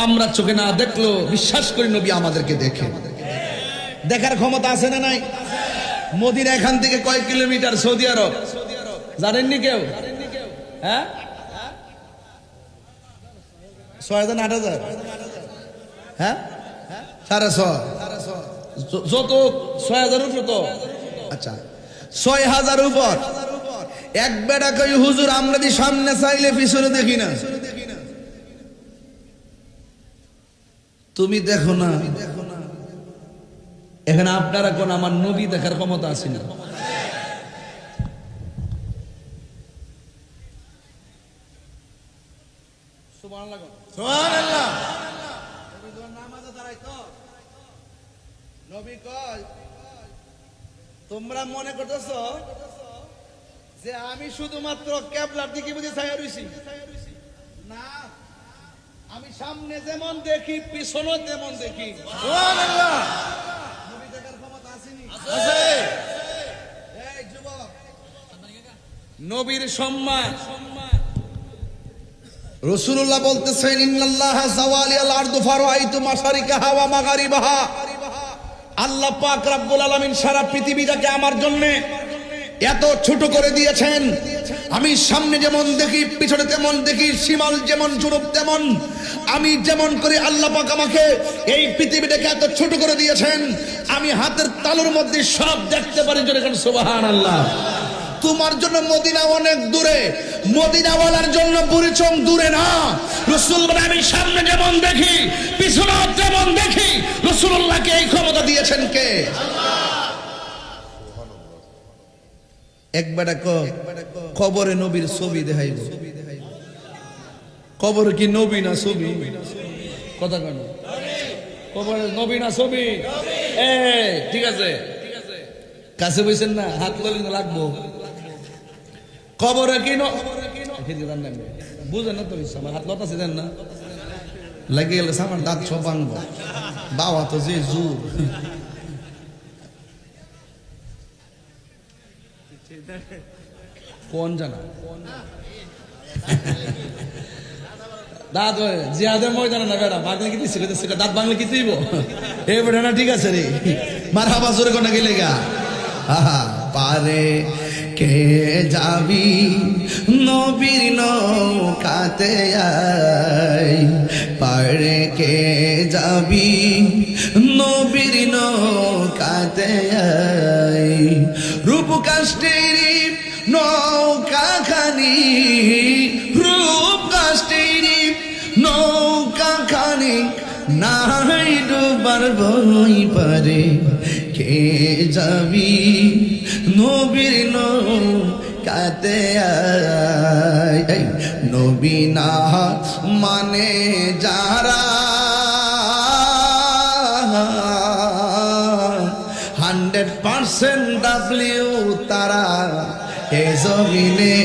আমরা চোখে না দেখলো বিশ্বাস করি নবী আমাদেরকে দেখে। দেখার ক্ষমতা আছে না নাই? মদিনা এখান থেকে কয় কিলোমিটার? সৌদি আরব জানেননি কেউ? হ্যাঁ, 6,000 8,000? হ্যাঁ, 6,500 যত 6,000 উপর তো। আচ্ছা, 6,000 উপর। এক বেটা কই হুজুর আমরা দি সামনে চাইলে পিছনে দেখি না। তুমি দেখো না, এখানে আপনারা কোন আমার নবী দেখার ক্ষমতা আছে না? সুবহানাল্লাহ, সুবহানাল্লাহ। নামাজে দাঁড়াই তো নবী কয়, তোমরা মনে করতেছো যে আমি শুধুমাত্র কিবলার দিকে বুঝে ছায়া রইছি? না, আমি সামনে যেমন দেখি পিছনে তেমন দেখি। সুবহানাল্লাহ। নবী দেখার ক্ষমতা আসেনি? আছে। এই যুবক, নবীর সম্মান রাসূলুল্লাহ বলতেছেন, ইন্নাল্লাহা যাওয়ালিয়াল আরদু ফারাআইতু মাশারিকাহা ওয়া মাগারিবাহা। আল্লাহ পাক রব্বুল আলামিন সারা পৃথিবীটাকে আমার জন্য এত ছোট করে দিয়েছেন। আমি সামনে যেমন দেখি পিছনে তেমন দেখি, শিমাল যেমন জুনুব তেমন। আমি যেমন করে আল্লাহ পাক আমাকে এই পৃথিবীটাকে এত ছোট করে দিয়েছেন, আমি হাতের তালুর মধ্যে সব দেখতে পারি। যেরকম সুবহানাল্লাহ। তোমার জন্য মদিনা অনেক দূরে, মদিনাওয়ালার জন্য বুড়িচং দূরে না। রাসূল বলে আমি সামনে যেমন দেখি পিছনে তেমন দেখি। রাসূলুল্লাহকে এই ক্ষমতা দিয়েছেন কে? একবার কবরে নবীর ছবি দেখাইব। কবরে কি নবী না ছবি? কথা কেন? কবরে নবী না ছবি? ঠিক আছে, কাছে বইছেন না, হাত লইলে লাগবো। কবরে কি বুঝেন না তো? আমার হাত লত আছে, দেন না, লাগে গেলে আমার দাঁত সব ভাঙবো। বাবা তো যে জোর। কোন জানা দাঁত জিহাদের ময়দানে না বেড়া বাংলা কি দিচ্ছে দাঁত বাংলা কি দিব এ বেটা না ঠিক আছে রে মার হাবা জোরে কোনা গেলে গা আহা পারে কে যাবি নবীর নৌকাতে আয় পারে কে যাবি নবীর নৌকাতে আয় রূপ কাষ্টেরি নৌকা খানি রূপ কাষ্টেরি নৌকা খানি নাই ডুবার বই পারে কে যাবি নবীর নৌকাতে আয় নবী না মানে যারা 100% ডাব্লিউ তারা এ জমিনে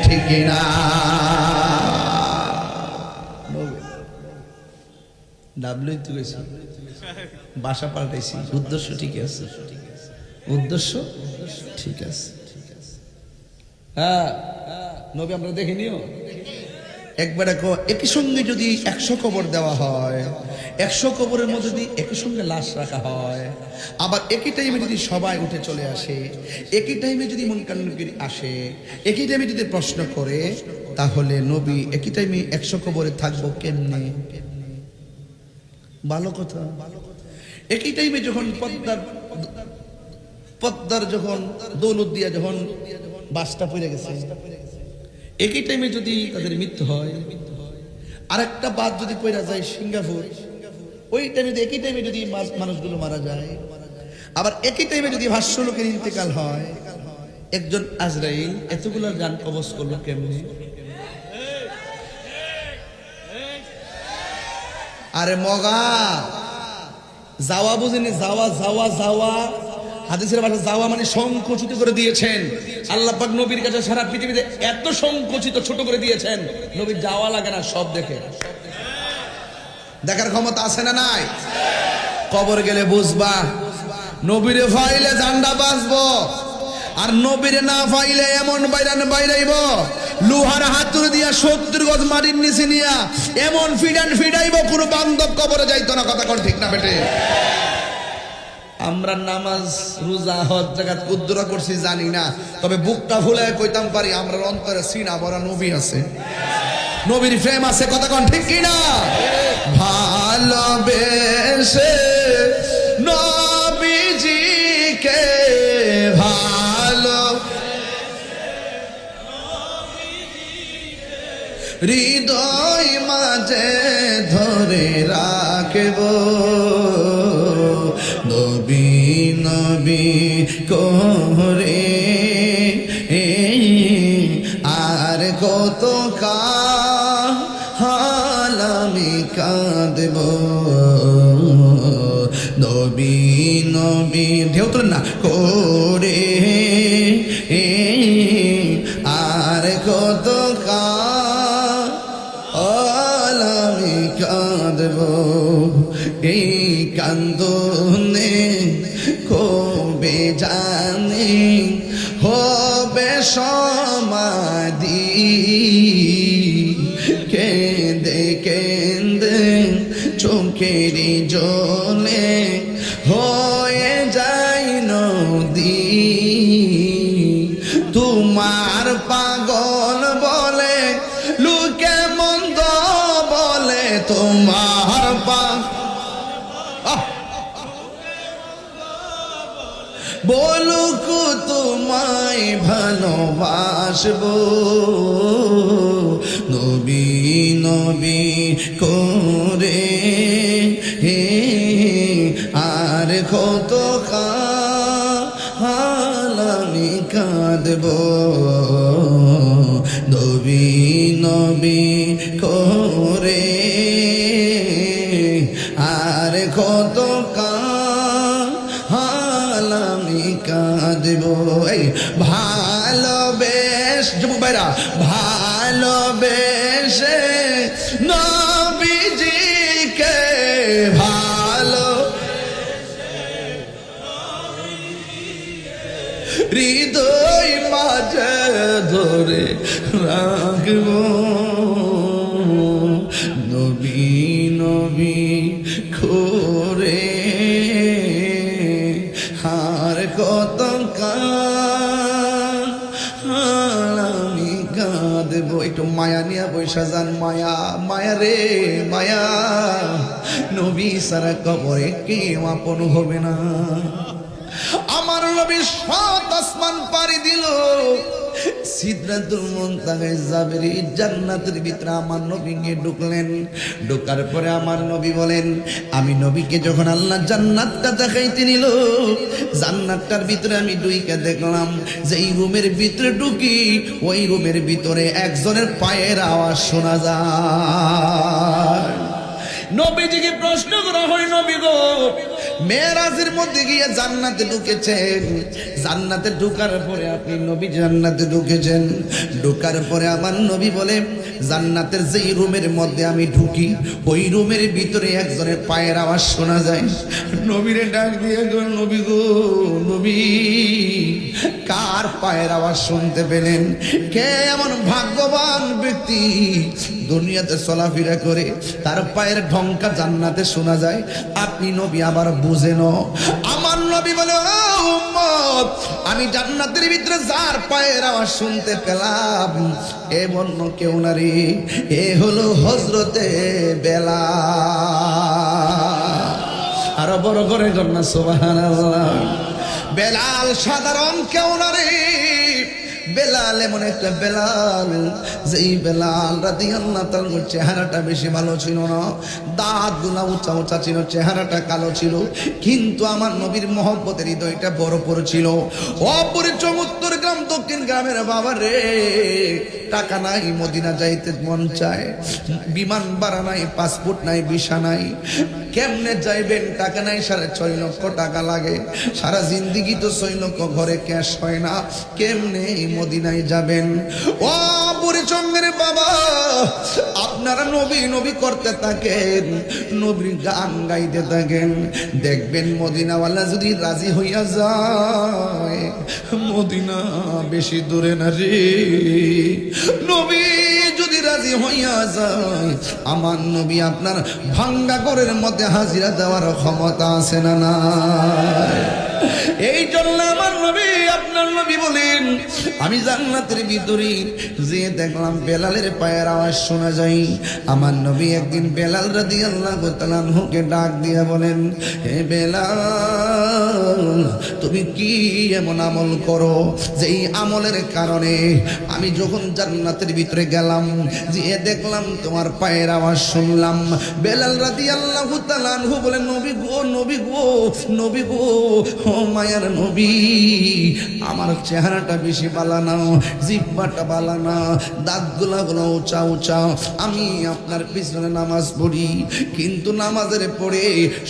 ঠিক না ডাব্লিউ তো গেছি ভাষা পাল্টাইছি উদ্দেশ্য ঠিক আছে উদ্দেশ্য ঠিক আছে হ্যাঁ নবী আমরা দেখিনি একবার একই সঙ্গে যদি 100 কবর দেওয়া হয় 100 কবরের মধ্যে যদি একই সঙ্গে লাশ রাখা হয় আবার একই টাইমে যদি সবাই উঠে চলে আসে একই টাইমে যদি মুনকার নাকির আসে একই টাইমে যদি প্রশ্ন করে তাহলে নবী একই টাইমে 100 কবরে থাকবো কেমনে ভালো কথা একই টাইমে যখন পদ্মার যখন দৌলত দিয়া যখন বাসটা পড়ে গেছে একই টাইমে যদি তাদের মৃত্যু হয় আরেকটা বাস যদি পড়া যায় সিঙ্গাপুর ওই টাইমে একই টাইমে যদি মানুষগুলো মারা যায় আবার একই টাইমে যদি ভাষ্য লোকের ইন্তেকাল হয় একজন আজরাইল এতগুলো জান কবজ করলো কেমনে আরে মগা যাওয়া বুঝিনি যাওয়া যাওয়া যাওয়া হাদিসের ভাষা যাওয়া মানে সংকুচিত করে দিয়েছেন আল্লাহ পাক নবীর কাছে সারা পৃথিবীতে এত সংকুচিত ছোট করে দিয়েছেন নবীর যাওয়া লাগে না সব দেখে দেখার ক্ষমতা আছে না নাই কবর গেলে বুঝবা নবীরে ফাইলে জান্ডা বাঁচবো আর নবীরে না ফাইলে এমন বাইরাইব লোহার হাতুড়ি দিয়া 70 গজ মাটির নিচে নিয়া এমন ফিডাইব কোনো বান্ধব কবরে যাইতো না কথা কোন ঠিক না বেটে আমরা নামাজ রোজা হজ জাকাত কুদ্দুরা করছি জানি না তবে বুকটা ফুলায় কইতাম পারি আমরা অন্তরে সিনা ভরা নবী আছে নবীর প্রেম আছে কথা কোন ঠিক কি না ভালোবেসে নবীজিকে ভালো হৃদয় মাঝে ধরে রাখব নবী নবী করে আর কত কাল আমি কাঁদব নবী নবী ঢেউ তোলেন না করে আর কত কাল আমি কাঁদব এই কান্দনে কবে জানি হবে সমাধি কেঁদে কেঁদে চোখেরই জলে হয়ে যায় নদী তোমার পাগল বলে লোকে মন্দ বলে তোমার বলুক তোমায় ভালোবাসবো নবী নবী করে আর কত কাল আমি কাঁদব নবী নবী করে আর কত কাল আমি কাঁদব এই ভালোবেস যুবক ভাইরা ভালোবেসে নবীজিকে ভালো হৃদয় মাঝে ধরে রাখব নবী নবী করে হার কত আমি কাঁদবো। একটু মায়া নিয়ে বৈশা যান, মায়া মায়া রে মায়া, নবী সারা কবরে কেউ আপন হবে না। আমার নবী ৭ আসমান পাড়ি দিল, সিদরাতুল মুনতাহায় যাবেরি জান্নাতের ভিতরে আমার নবী গিয়ে ঢুকলেন। ঢোকার পরে আমার নবী বলেন, আমি নবীকে যখন আল্লাহ জান্নাতটা দেখাইতে নিল, জান্নাতটার ভিতরে আমি ঢুইকা দেখলাম যে এই রুমের ভিতরে ঢুকি, ওই রুমের ভিতরে একজনের পায়ের আওয়াজ শোনা যায়। নবীজিকে প্রশ্ন করা হয়, নবী গো, মেরাজের মধ্যে গিয়ে জান্নাতে ঢুকেছেন, জান্নাতে ঢোকার পরে আপনি নবী জান্নাতে ঢুকেছেন, ঢোকার পরে আমার নবী বলে জান্নাতের যেই রুমের মধ্যে আমি ঢুকি, ওই রুমের ভিতরে একজনের পায়ের আওয়াজ শোনা যায়। নবীরে ডাক দিয়ে গো, নবী গো নবী, কার পায়ের আওয়াজ শুনতে পেলেন? কে এমন ভাগ্যবান ব্যক্তি দুনিয়াতে চলাফেরা করে তার পায়ের ঢংকা জান্নাতে শোনা যায়? আপনি নবী আবার বুঝেন। আমার নবী বলে, ও উম্মত, আমি জান্নাতের ভিতরে যার পায়ের আওয়াজ শুনতে পেলাম এমন কেউ না রে, এ হলো হযরতে বেলাল। আরো বড় করে জন্না সুবহানাল্লাহ। বেলাল সাধারণ কেউ না রে, বেলাল এমন একটা বেলাল, যেই বেলাল রাদিয়াল্লাহু তাআলার চেহারাটা বেশি ভালো ছিল না, দাঁতগুলা উঁচা উঁচা ছিল, চেহারাটা কালো ছিল, কিন্তু আমার নবীর মহব্বতের হৃদয়টা বড় ছিল। অপরিচয় উত্তর গ্রাম দক্ষিণ গ্রামের বাবা রে, টাকা নাই, মদিনা যাইতে মন চায়, বিমান ভাড়া নাই, পাসপোর্ট নাই, ভিসা নাই, কেমনে যাইবেন? টাকা নাই, ৬.৫ লক্ষ টাকা লাগে, সারা জিন্দিগি তো ৬ লক্ষ ঘরে ক্যাশ হয় না, কেমনে মদিনায় যাবেন? ও বুড়িচঙ্গের বাবা, আপনারা নবী নবী করতে থাকেন, নবীর গান গাইতে থাকেন, দেখবেন মদিনাওয়ালা যদি রাজি হইয়া যায়, মদিনা বেশি দূরে না রে, নবী যদি রাজি হইয়া যায়, আমার নবী আপনার ভাঙ্গা ঘরের মধ্যে হাজিরা দেওয়ার ক্ষমতা আছে না নাই? এই জন্য আমার নবী, আপনার নবী বলেন, আমি জান্নাতের ভিতরে যে দেখলাম বেলালের পায়ের আওয়াজ শোনা যায়। আমার নবী একদিন বেলাল রাদিয়াল্লাহু তাআলা আনহুকে ডাক দিয়ে বলেন, হে বেলাল, তুমি কি এমন আমল করো যেই আমলের কারণে আমি যখন জান্নাতের ভিতরে গেলাম, যে দেখলাম তোমার পায়ের আওয়াজ শুনলাম? বেলাল রাদিয়াল্লাহু তাআলা আনহু বলেন, নবী গো নবী গো নবী গো, ও মায়ার নবী, আমার চেহারাটা বেশি বালা না, জিহ্বাটা বালা না, দাঁতগুলা গুলো উঁচা উঁচা, আমি আপনার পিছনে নামাজ পড়ি, কিন্তু নামাজের পড়ে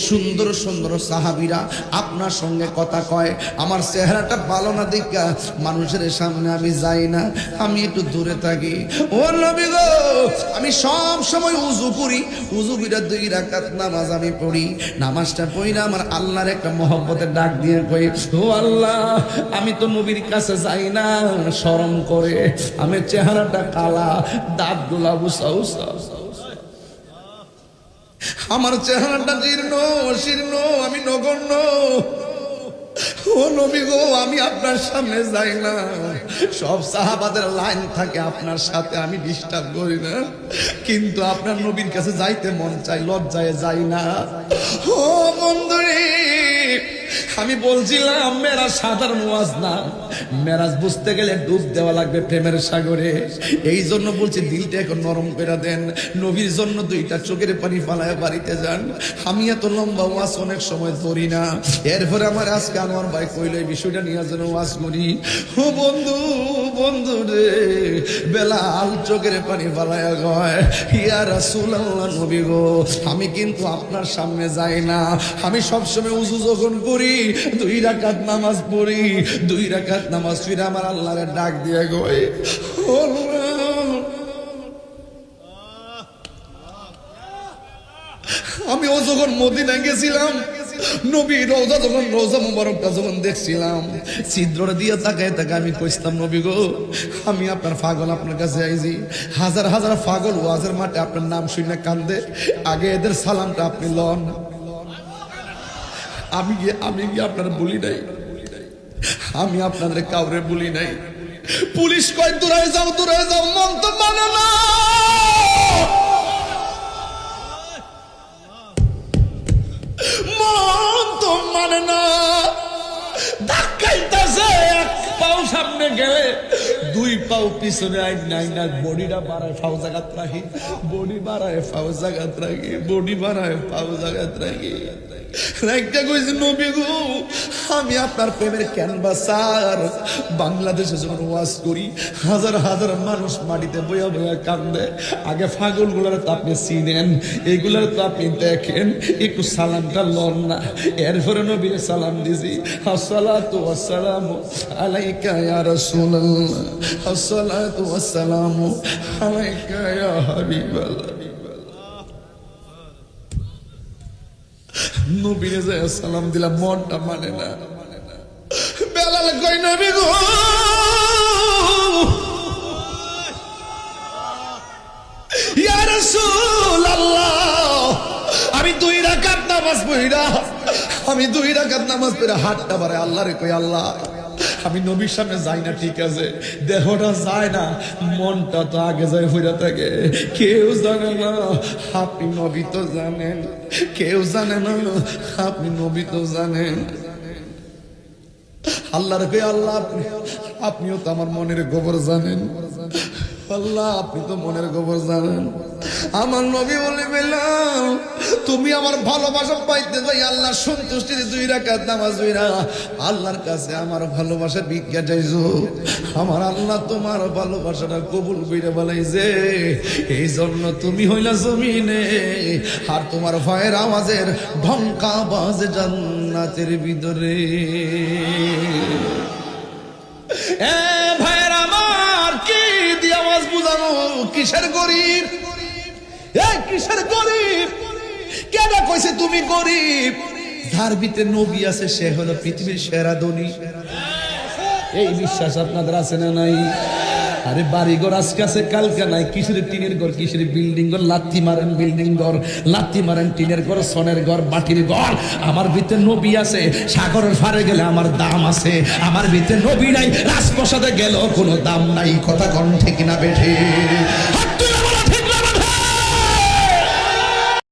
সুন্দর সুন্দর সাহাবীরা আপনার সঙ্গে কথা কয়, আমার চেহারাটা ভালো না দেখা মানুষের সামনে আমি যাই না, আমি একটু দূরে থাকি। ও নবী গো, আমি সব সময় উযু করি, উযু করে 2 রাকাত নামাজ আমি পড়ি, নামাজটা পড়িনা আমার আল্লাহর একটা মহব্বতের ডাক দিয়ে কই, ও আল্লাহ, আমি তো নবীর কাছে যাই না, শরম করে, আমি চেহারাটা কালা, দাঁতগুলা উঁচা উঁচা, আমার চেহারাটা জীর্ণ শীর্ণ, আমি নগণ্য। ও নবী গো, আমি আপনার সামনে যাই না, সব সাহাবাদের লাইন থাকে আপনার সাথে, আমি ডিস্টার্ব করি না, কিন্তু আপনার নবীর কাছে যাইতে মন চাই, লজ্জায় যাই না। ও বন্ধুরে, আমি বলছিলাম মেরাজ সাধারণ ওয়াজ না, মেরাজ বুঝতে গেলে ডুব দেওয়া লাগবে প্রেমের সাগরে। এই জন্য বলছি, দিলটা এখন নরম করে দেন, নবীর জন্য 2টা চোখের পানি ফালায় বাড়িতে যান। আমি এত লম্বা ওয়াজ অনেক সময় ধরি না, এরপরে আমার আজকে আমার ভাই কইল এই বিষয়টা নিয়ে যেন ওয়াজ করি। ও বন্ধু বন্ধু রে, বেলাল চোখের পানি ফালায় কয়, ইয়া রাসূলুল্লাহ, নবী গো, আমি কিন্তু আপনার সামনে যাই না, আমি সবসময় উযু যখন করি 2 রাকাত নামাজ পড়ি, 2 রাকাত নামাজ পড়ে আমার আল্লাহরে ডাক দিয়ে কই, আমি ও যখন মদিনায় গেছিলাম নবী রওজা যখন রওজা মুবারকটা যখন দেখছিলাম ছিদ্রটা দিয়ে তাকায় তাকায় আমি কইছিলাম নবী গো আমি আপনার পাগল আপনার কাছে আইছি হাজার হাজার পাগল ওয়াজের মাঠে আপনার নাম শুনে কান্দে আগে এদের সালামটা আপনি লন আমি গিয়ে আপনার বলি নাই আমি আপনাদের কাউরে বলি নাই পুলিশ কয় দূরে যাও মন তো মানে না মন তো মানে না ধাক্কাইতাছে এক পাও সামনে গেলে দুই পাও পিছনে আইনা বডিটা বাড়ায় ফাও জায়গাত রাখি বডি বাড়ায় ফাও জায়গাত রাখি বডি বাড়ায় ফাও জায়গাত রাখি রাইকা কইছে নবী গো আমি আপনার প্রেমের ক্যানভাসার বাংলাদেশে যখন ওয়াজ করি হাজার হাজার মানুষ মাটিতে বইয়া বইয়া কান্দে আগে পাগলগুলার তো আপনি চিনেন এগুলার তো আপনি দেখেন একটু সালামটা লন না এরপরে নবীর সালাম দিছি আসসালাতু ওয়াসসালামু আলাইকা ইয়া রাসূলুল্লাহ আসসালাতু ওয়াসসালামু আলাইকা ইয়া হাবিবাল্লাহ নবীরে যায় সালাম দিলাম মনটা মানে না বেলাল কই নবী গো ইয়া রাসূলুল্লাহ আমি 2 রাকাত নামাজ পড়া হাতটা বারে আল্লাহরে কই আল্লাহ আমি নবীর সামনে যাই না ঠিক আছে দেহটা যায় না মনটা তো আগে যায় হইয়া থাকে কেউ জানে না আপনি নবী তো জানেন কেউ জানে না আপনি নবী তো জানেন আল্লাহর কই আল্লাহ আপনিও তো আমার মনের গোবর জানেন আল্লাহ আপনি তো মনের গোবর জানেন আমার নবী বলে বললাম তুমি আমার ভালোবাসা পাইতে যাই আল্লাহ সন্তুষ্টিতে 2 রাকাত নামাজ পড়া আল্লাহর কাছে আমার ভালোবাসা ভিক্ষা চাইছো আমার আল্লাহ তোমার ভালোবাসাটা কবুল কইরা বলাইছে এই জন্য তুমি হইলা জমিনে আর তোমার পায়ের আওয়াজের ঢঙ্কা বাজে জান্নাতের ভিতরে এ ভাইরা আমার কি দিয়ে আওয়াজ বুঝানো কিসের গরিব কিসের গরিব কেন কইছে তুমি গরিব যার ভিতরে নবী আছে সে হলো পৃথিবীর সেরা ধনী এই বিশ্বাস আপনাদের আছে না নাই আরে বাড়িঘর আজকে আছে কালকে নাই কিসের টিনের ঘর কিসের বিল্ডিং ঘর লাথি মারেন বিল্ডিং ঘর লাথি মারেন টিনের ঘর সনের ঘর মাটির ঘর আমার ভিতরে নবী আছে সাগরের পারে গেলে আমার দাম আছে আমার ভিতরে নবী নাই রাজপ্রাসাদে গেলেও কোনো দাম নাই কথা কোন ঠিক না বেঠে হাত তুলে বলো